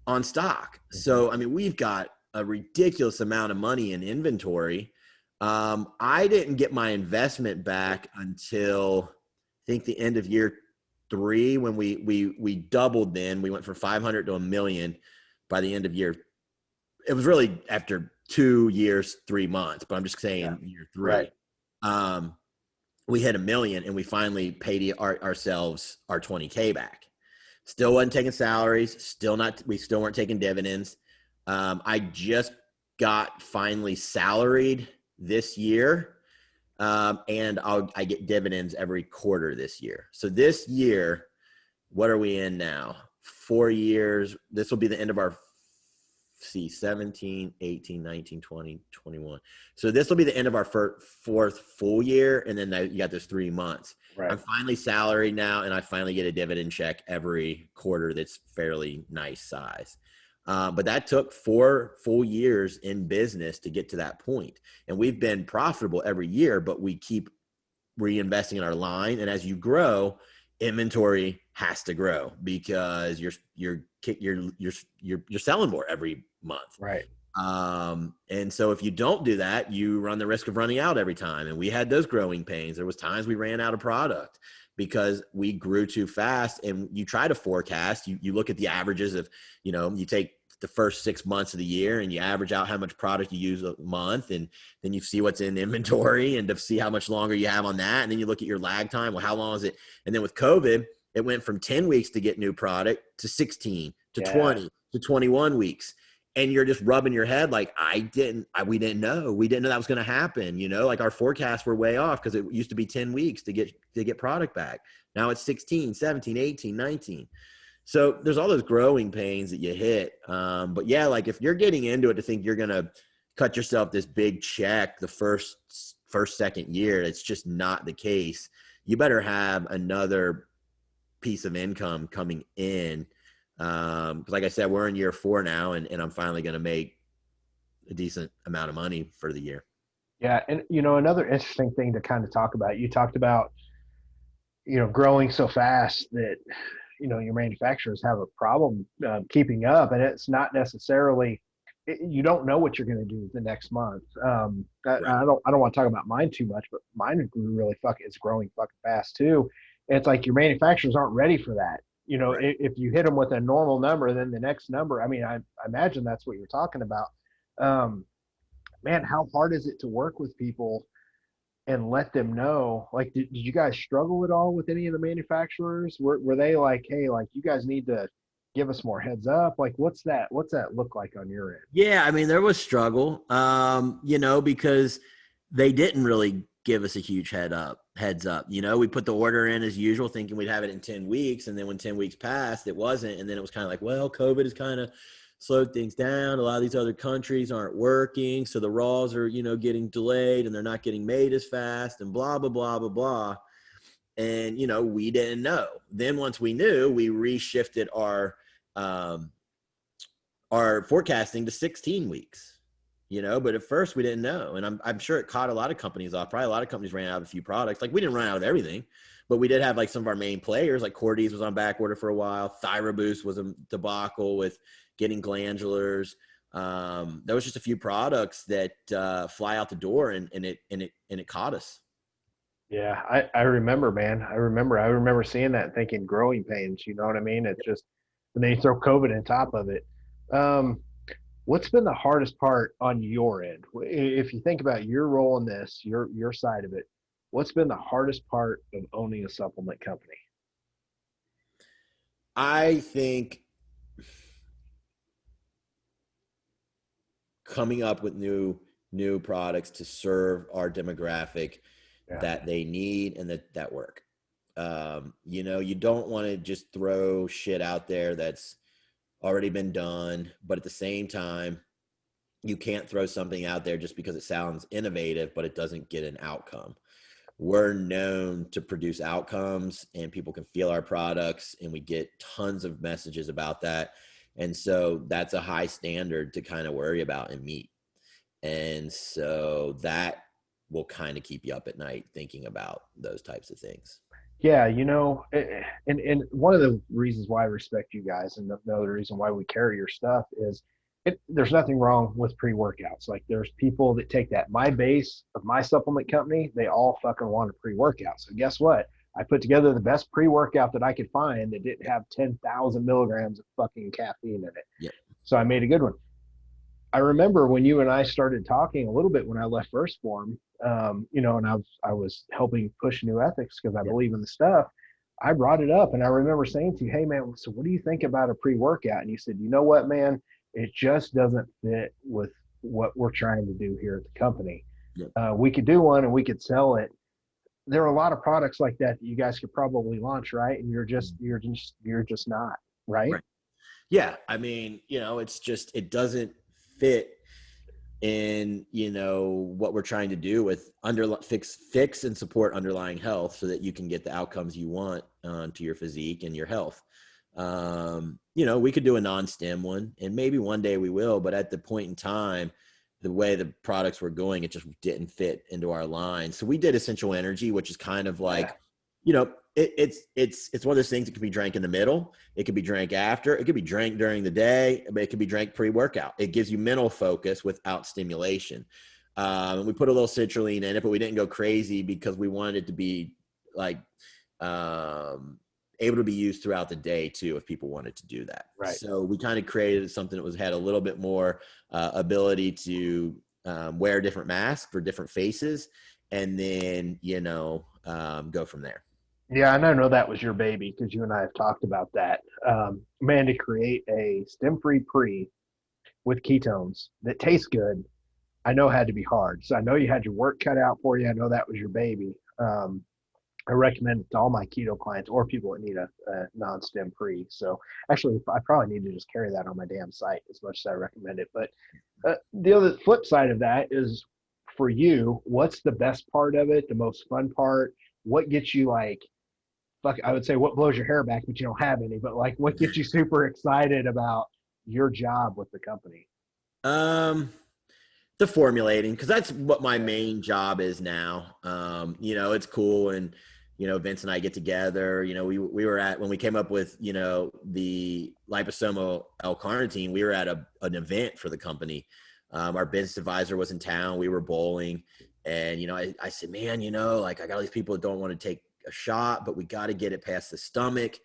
on stock. So, I mean, we've got a ridiculous amount of money in inventory. I didn't get my investment back until I think the end of year 3, when we doubled. Then we went from 500 to 1 million by the end of year. It was really after 2 years, 3 months, but I'm just saying year 3. Right. We hit 1 million and we finally paid ourselves our 20K back. Still wasn't taking salaries. We still weren't taking dividends. I just got finally salaried this year. And I get dividends every quarter this year. So this year, what are we in now? 4 years. This will be the end of our 17, 18, 19, 20, 21. So this will be the end of our fourth full year. And then you got this 3 months. Right. I'm finally salaried now, and I finally get a dividend check every quarter that's fairly nice size. But that took 4 full years in business to get to that point. And we've been profitable every year, but we keep reinvesting in our line. And as you grow, inventory has to grow because you're selling more every month. Right. And so if you don't do that, you run the risk of running out every time. And we had those growing pains. There was times we ran out of product because we grew too fast. And you try to forecast, you look at the averages of, you take the first 6 months of the year and you average out how much product you use a month, and then you see what's in inventory and to see how much longer you have on that. And then you look at your lag time. Well, how long is it? And then with COVID, it went from 10 weeks to get new product to 16 to 20 to 21 weeks. And you're just rubbing your head like, we didn't know that was going to happen. Like our forecasts were way off because it used to be 10 weeks to get product back. Now it's 16, 17, 18, 19. So there's all those growing pains that you hit. But yeah, like if you're getting into it to think you're going to cut yourself this big check the first, second year, it's just not the case. You better have another piece of income coming in. Like I said, we're in year 4 now, and I'm finally going to make a decent amount of money for the year. Yeah. And, another interesting thing to kind of talk about, you talked about, growing so fast that, your manufacturers have a problem keeping up, and it's not necessarily, you don't know what you're going to do the next month. Right. I don't want to talk about mine too much, but mine grew really it's growing fucking fast too. And it's like your manufacturers aren't ready for that. Right. If you hit them with a normal number, then the next number, I mean, I imagine that's what you're talking about. Man, how hard is it to work with people and let them know? Like, did you guys struggle at all with any of the manufacturers? Were they like, hey, like you guys need to give us more heads up? Like, what's that look like on your end? Yeah, I mean, there was struggle, because they didn't really give us a huge heads up. We put the order in as usual, thinking we'd have it in 10 weeks. And then when 10 weeks passed, it wasn't. And then it was kind of like, well, COVID has kind of slowed things down. A lot of these other countries aren't working. So the raws are, getting delayed and they're not getting made as fast and blah, blah, blah, blah, blah. And, we didn't know. Then once we knew, we reshifted our forecasting to 16 weeks, but at first we didn't know. And I'm sure it caught a lot of companies off. Probably a lot of companies ran out of a few products. Like we didn't run out of everything, but we did have like some of our main players, like Cordy's was on back order for a while. Thyroboost was a debacle with getting glandulars. There was just a few products that fly out the door and it caught us. Yeah, I remember, man. I remember seeing that and thinking growing pains, you know what I mean? It's just, and then you throw COVID on top of it. What's been the hardest part on your end? If you think about your role in this, your side of it, what's been the hardest part of owning a supplement company? I think coming up with new products to serve our demographic that they need and that work. You don't want to just throw shit out there that's already been done, but at the same time, you can't throw something out there just because it sounds innovative, but it doesn't get an outcome. We're known to produce outcomes and people can feel our products, and we get tons of messages about that. And so that's a high standard to kind of worry about and meet. And so that will kind of keep you up at night thinking about those types of things. Yeah, and one of the reasons why I respect you guys, and the other reason why we carry your stuff is there's nothing wrong with pre-workouts. Like there's people that take that. My base of my supplement company, they all fucking want a pre-workout. So guess what? I put together the best pre-workout that I could find that didn't have 10,000 milligrams of fucking caffeine in it. Yep. So I made a good one. I remember when you and I started talking a little bit when I left First Form, and I was helping push NuEthix because I Yep. believe in the stuff. I brought it up, and I remember saying to you, "Hey, man, so what do you think about a pre-workout?" And you said, "You know what, man? It just doesn't fit with what we're trying to do here at the company. Yep. We could do one, and we could sell it. There are a lot of products like that you guys could probably launch, right? And you're just not, right?" Right. Yeah. I mean, it's just, it doesn't fit in, what we're trying to do with fix and support underlying health so that you can get the outcomes you want to your physique and your health. We could do a non-stim one, and maybe one day we will, but at the point in time, the way the products were going, it just didn't fit into our line. So we did essential energy, which is kind of like, it's one of those things that can be drank in the middle. It could be drank after. It could be drank during the day, but it could be drank pre-workout. It gives you mental focus without stimulation. We put a little citrulline in it, but we didn't go crazy because we wanted it to be like able to be used throughout the day too, if people wanted to do that. Right. So we kind of created something that had a little bit more ability to wear different masks for different faces, and then go from there. Yeah, and I know that was your baby because you and I have talked about that. Man, to create a stem-free pre with ketones that tastes good, I know had to be hard. So I know you had your work cut out for you. I know that was your baby. I recommend it to all my keto clients or people that need a non-stem pre. So actually, I probably need to just carry that on my damn site as much as I recommend it. But the other flip side of that is for you, what's the best part of it, the most fun part? What gets you like, fuck, I would say what blows your hair back, but you don't have any, but like what gets you super excited about your job with the company? Um, the formulating, because that's what my main job is now. It's cool, and Vince and I get together. We were at, when we came up with the liposomal L-Carnitine, we were at an event for the company. Our business advisor was in town. We were bowling, and I said, man, like I got all these people that don't want to take a shot, but we got to get it past the stomach.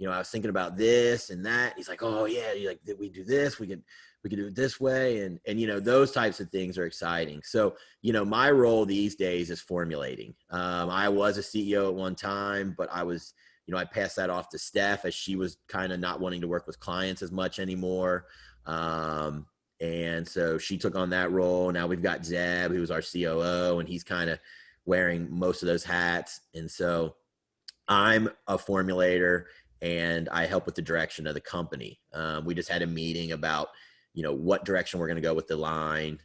I was thinking about this and that. He's like, oh yeah, like, did we do this? We could do it this way. And those types of things are exciting. So, my role these days is formulating. I was a CEO at one time, but I was, I passed that off to Steph as she was kind of not wanting to work with clients as much anymore. And so she took on that role. Now we've got Zeb, who's our COO, and he's kind of wearing most of those hats. And so I'm a formulator, and I help with the direction of the company. We just had a meeting about, what direction we're going to go with the line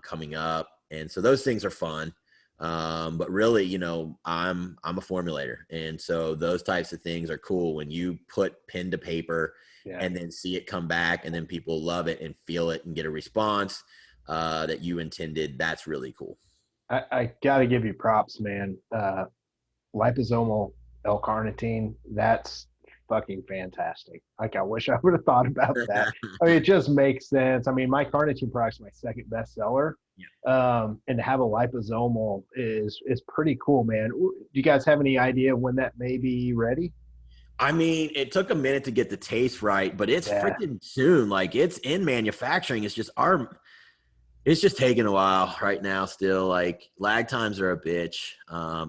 coming up. And so those things are fun. But really, I'm a formulator. And so those types of things are cool when you put pen to paper and then see it come back, and then people love it and feel it and get a response that you intended. That's really cool. I got to give you props, man. Liposomal L-Carnitine, that's fucking fantastic. Like, I wish I would have thought about that. I mean, it just makes sense. I mean, my carnitine product's my second bestseller. And to have a liposomal is pretty cool, man. Do you guys have any idea when that may be ready? I mean, it took a minute to get the taste right, but it's freaking soon. Like, it's in manufacturing. It's just taking a while right now still. Like, lag times are a bitch.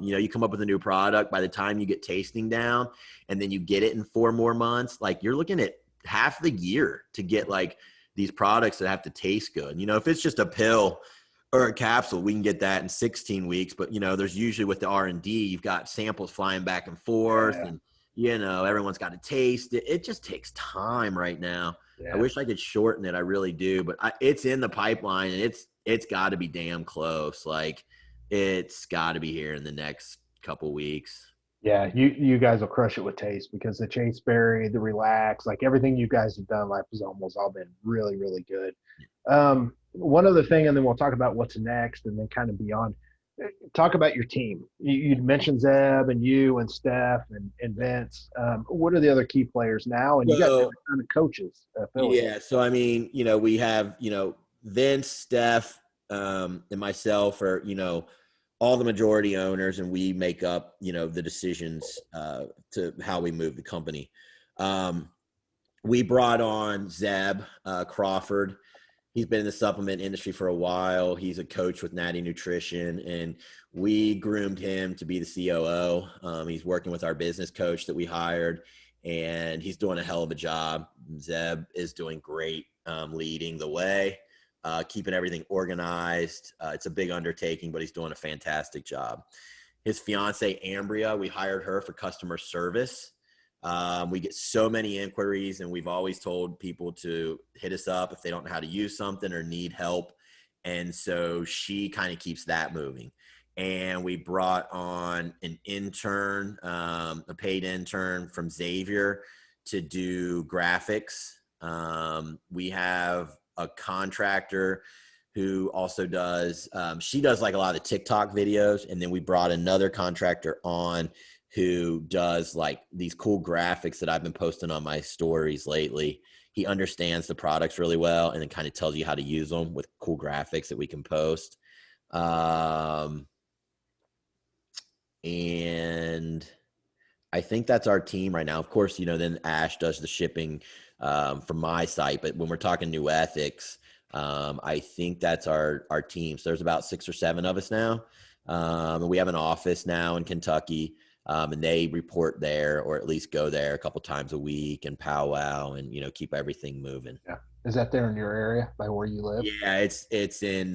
You come up with a new product, by the time you get tasting down and then you get it in 4 more months, like you're looking at half the year to get like these products that have to taste good. If it's just a pill or a capsule, we can get that in 16 weeks. But, there's usually with the R&D, you've got samples flying back and forth and, everyone's got to taste it. It just takes time right now. I wish I could shorten it. I really do, but it's in the pipeline, and it's got to be damn close. Like, it's got to be here in the next couple weeks. Yeah, you guys will crush it with taste because the chaseberry, the relax, like everything you guys have done, liposomal's all been really, really good. One other thing, and then we'll talk about what's next, and then kind of beyond. talk about your team. You mentioned Zeb and you and Steph and Vince. What are the other key players now? And you guys have So a ton of coaches affiliates. yeah, so I mean, we have Vince, Steph, and myself are all the majority owners, and we make up the decisions to how we move the company. We brought on Zeb Crawford. He's been in the supplement industry for a while. He's a coach with Natty Nutrition, and we groomed him to be the COO. He's working with our business coach that we hired, and he's doing a hell of a job. Zeb is doing great, leading the way, keeping everything organized. It's a big undertaking, but he's doing a fantastic job. His fiance, Ambria, we hired her for customer service. We get so many inquiries, and we've always told people to hit us up if they don't know how to use something or need help. And so she kind of keeps that moving. And we brought on an intern, a paid intern from Xavier to do graphics. We have a contractor who also does, she does like a lot of the TikTok videos. And then we brought another contractor on who does like these cool graphics that I've been posting on my stories lately. He understands the products really well and then kind of tells you how to use them with cool graphics that we can post. And I think that's our team right now. Of course, then Ash does the shipping from my site. But when we're talking NuEthix, I think that's our team. So there's about 6 or 7 of us now. And we have an office now in Kentucky. And they report there, or at least go there a couple times a week and powwow and, keep everything moving. Yeah. Is that there in your area by where you live? Yeah, it's in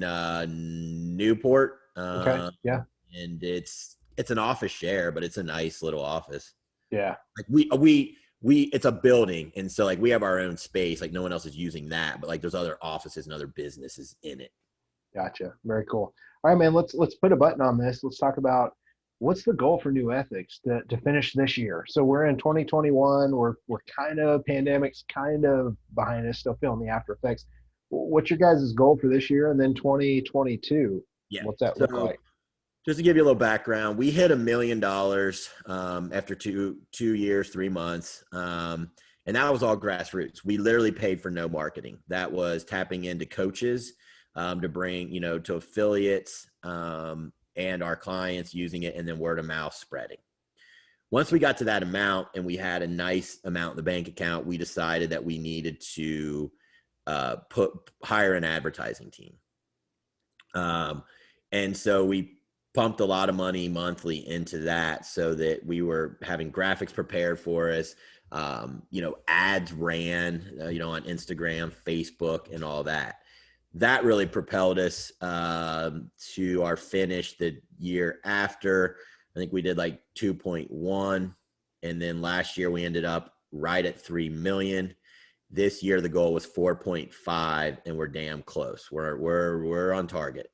Newport. Okay. Yeah. And it's an office share, but it's a nice little office. Yeah. Like we it's a building. And so like we have our own space, like no one else is using that, but like there's other offices and other businesses in it. Gotcha. Very cool. All right, man, let's put a button on this. Let's talk about what's the goal for NuEthix to finish this year. So we're in 2021. We're kind of, pandemic's kind of behind us, still feeling the after effects. What's your guys' goal for this year? And then 2022, Yeah. what's that look like? Just to give you a little background, we hit $1 million after two years, 3 months. And that was all grassroots. We literally paid for no marketing. That was tapping into coaches to bring, to affiliates and our clients using it, and then word of mouth spreading. Once we got to that amount and we had a nice amount in the bank account, we decided that we needed to hire an advertising team. And so we pumped a lot of money monthly into that so that we were having graphics prepared for us. Ads ran, on Instagram, Facebook, and all that. That really propelled us to our finish the year after. I think we did like 2.1. And then last year we ended up right at 3 million. This year the goal was 4.5, and we're damn close. We're on target.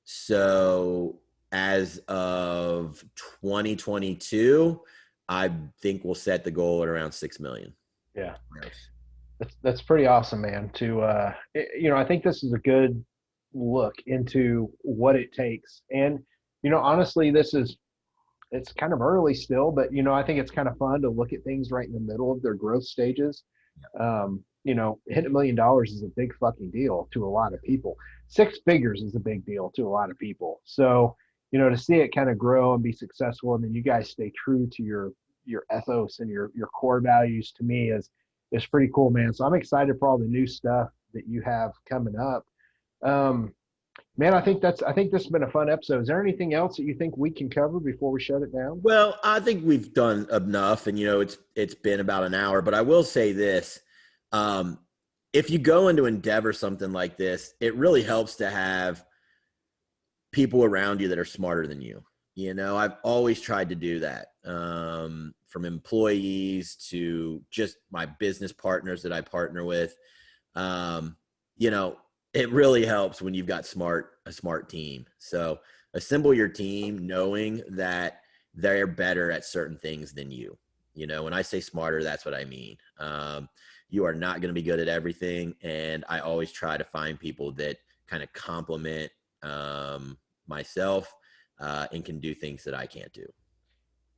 So as of 2022, I think we'll set the goal at around 6 million. Yeah. That's pretty awesome, man. I think this is a good look into what it takes. And, honestly, it's kind of early still, but, I think it's kind of fun to look at things right in the middle of their growth stages. Hitting $1 million is a big fucking deal to a lot of people. 6 figures is a big deal to a lot of people. So, to see it kind of grow and be successful, and then you guys stay true to your ethos and your core values, to me is pretty cool, man. So I'm excited for all the new stuff that you have coming up. Man, I think this has been a fun episode. Is there anything else that you think we can cover before we shut it down? Well, I think we've done enough, and it's been about an hour, but I will say this. If you go into endeavor something like this, it really helps to have people around you that are smarter than you. I've always tried to do that, from employees to just my business partners that I partner with. It really helps when you've got a smart team. So assemble your team knowing that they're better at certain things than you. When I say smarter, that's what I mean. You are not going to be good at everything. And I always try to find people that kind of complement myself. and can do things that I can't do.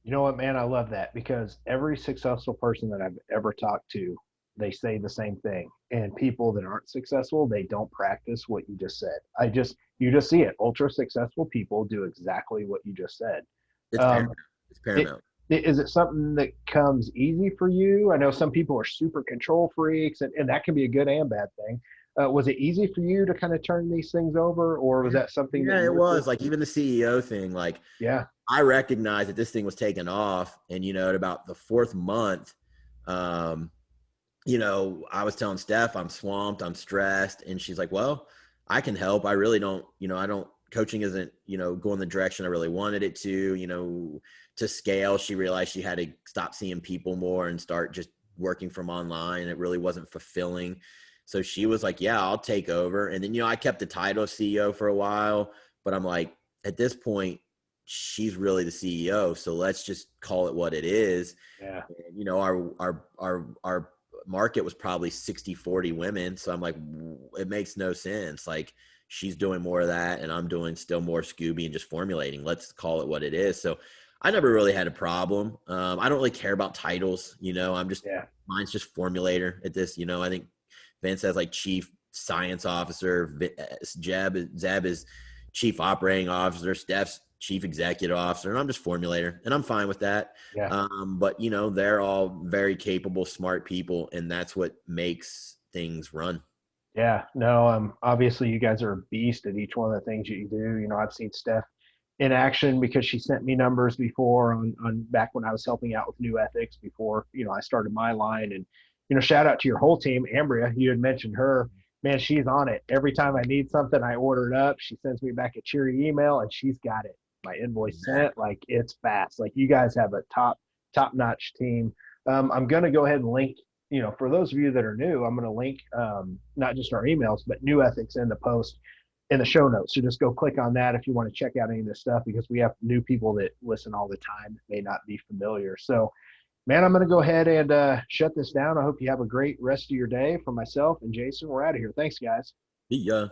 You know what, man? I love that because every successful person that I've ever talked to, they say the same thing. And people that aren't successful, they don't practice what you just said. You just see it. Ultra successful people do exactly what you just said. It's Um, paramount. It's paramount. is it something that comes easy for you? I know some people are super control freaks, and that can be a good and bad thing. Was it easy for you to kind of turn these things over, or was that something that Yeah, you it were was like even the CEO thing. Like, yeah, I recognized that this thing was taking off, and at about the fourth month, I was telling Steph I'm swamped, I'm stressed, and she's like, "Well, I can help. I really don't, I don't. Coaching isn't, going the direction I really wanted it to. To scale, she realized she had to stop seeing people more and start just working from online. It really wasn't fulfilling. So she was like, "Yeah, I'll take over." And then, I kept the title of CEO for a while, but I'm like, at this point, she's really the CEO. So let's just call it what it is. yeah, And, our market was probably 60-40 women. So I'm like, it makes no sense. Like, she's doing more of that and I'm doing still more Scooby and just formulating. Let's call it what it is. So I never really had a problem. I don't really care about titles. I'm just, yeah. mine's just formulator at this. I think Vince has like chief science officer. Zeb is chief operating officer. Steph's chief executive officer, and I'm just formulator, and I'm fine with that. Yeah. But they're all very capable, smart people, and that's what makes things run. Yeah, no, obviously you guys are a beast at each one of the things that you do. I've seen Steph in action because she sent me numbers before on back when I was helping out with NuEthix before, I started my line. And, shout out to your whole team. Ambria, you had mentioned her. Man, she's on it. Every time I need something, I order it up. She sends me back a cheery email and she's got it. My invoice sent, like it's fast. Like you guys have a top notch team. I'm gonna go ahead and link, for those of you that are new, I'm going to link not just our emails, but NuEthix in the post in the show notes. So just go click on that if you want to check out any of this stuff because we have new people that listen all the time that may not be familiar. So, man, I'm going to go ahead and shut this down. I hope you have a great rest of your day. For myself and Jason, we're out of here. Thanks, guys. Yeah.